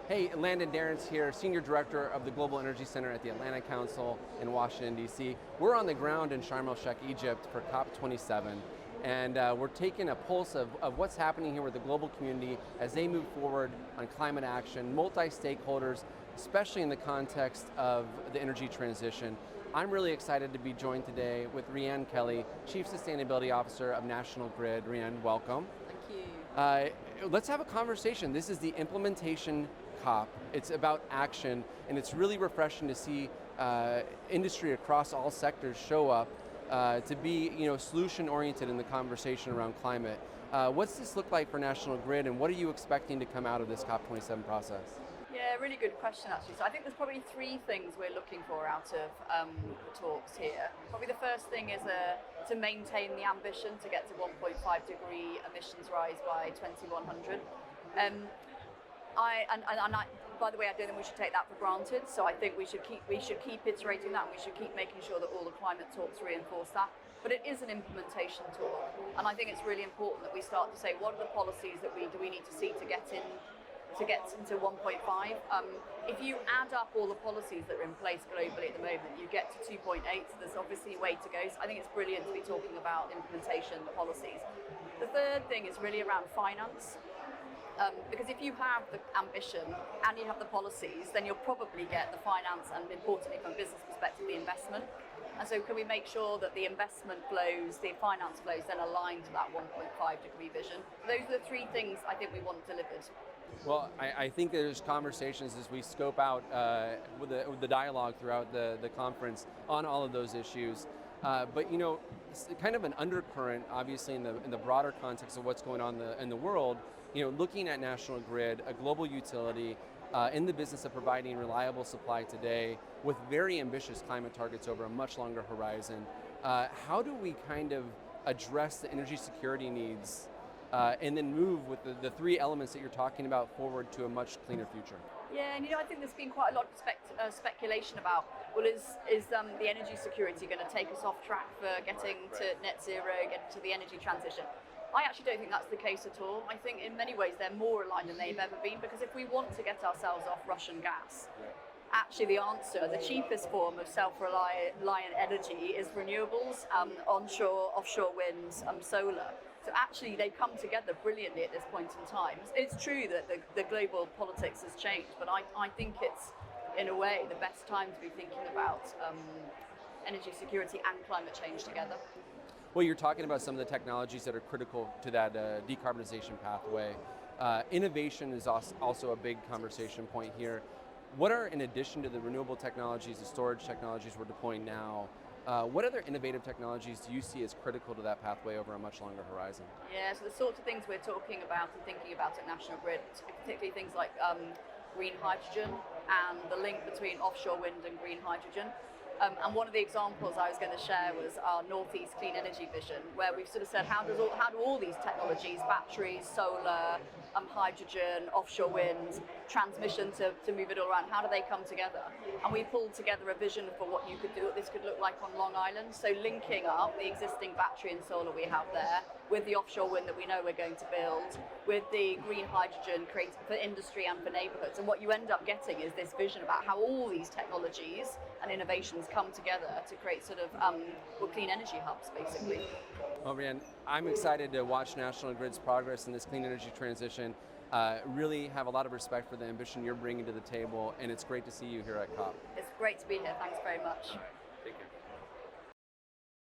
Hey, Landon, Derentz here, Senior Director of the Global Energy Center at the Atlantic Council in Washington, D.C. We're on the ground in Sharm el-Sheikh, Egypt for COP27, and we're taking a pulse of what's happening here with the global community as they move forward on climate action, multi-stakeholders, especially in the context of the energy transition. I'm really excited to be joined today with Rhian Kelly, Chief Sustainability Officer of National Grid. Rhian, welcome. Thank you. Let's have a conversation. This is the implementation COP. It's about action, and it's really refreshing to see industry across all sectors show up to be, solution-oriented in the conversation around climate. What's this look like for National Grid, and what are you expecting to come out of this COP27 process? Yeah, really good question actually. So I think there's probably three things we're looking for out of the talks here. Probably the first thing is to maintain the ambition to get to 1.5 degree emissions rise by 2100. By the way, I don't think we should take that for granted. So I think we should keep iterating that, and we should keep making sure that all the climate talks reinforce that. But it is an implementation talk, and I think it's really important that we start to say what are the policies that we need to see to get into 1.5. If you add up all the policies that are in place globally at the moment, you get to 2.8. So there's obviously a way to go. So I think it's brilliant to be talking about implementation policies. The third thing is really around finance. Because if you have the ambition and you have the policies, then you'll probably get the finance and, importantly, from a business perspective, the investment. And so can we make sure that the investment flows, the finance flows, then align to that 1.5 degree vision? Those are the three things I think we want delivered. Well, I think there's conversations as we scope out with the dialogue throughout the conference on all of those issues. But it's kind of an undercurrent, obviously, in the broader context of what's going on in the world. Looking at National Grid, a global utility in the business of providing reliable supply today with very ambitious climate targets over a much longer horizon. How do we kind of address the energy security needs and then move with the three elements that you're talking about forward to a much cleaner future? Yeah, and I think there's been quite a lot of speculation about, well, is the energy security going to take us off track for getting to net zero, getting to the energy transition? I actually don't think that's the case at all. I think in many ways they're more aligned than they've ever been, because if we want to get ourselves off Russian gas, actually the answer, the cheapest form of self-reliant energy is renewables, onshore, offshore wind, solar. So actually they come together brilliantly at this point in time. It's true that the global politics has changed, but I think it's, in a way, the best time to be thinking about energy security and climate change together. Well, you're talking about some of the technologies that are critical to that decarbonization pathway. Innovation is also a big conversation point here. What are, in addition to the renewable technologies, the storage technologies we're deploying now, what other innovative technologies do you see as critical to that pathway over a much longer horizon? Yeah, so the sorts of things we're talking about and thinking about at National Grid, particularly things like green hydrogen and the link between offshore wind and green hydrogen. And one of the examples I was going to share was our Northeast Clean Energy Vision, where we've sort of said, how do all these technologies, batteries, solar, hydrogen, offshore wind, transmission to move it all around, how do they come together? And we pulled together a vision for what this could look like on Long Island. So linking up the existing battery and solar we have there with the offshore wind that we know we're going to build, with the green hydrogen created for industry and for neighborhoods. And what you end up getting is this vision about how all these technologies and innovations come together to create sort of clean energy hubs, basically. Well, Rhian, I'm excited to watch National Grid's progress in this clean energy transition. Really have a lot of respect for the ambition you're bringing to the table, and it's great to see you here at COP. It's great to be here. Thanks very much. All right. Take care.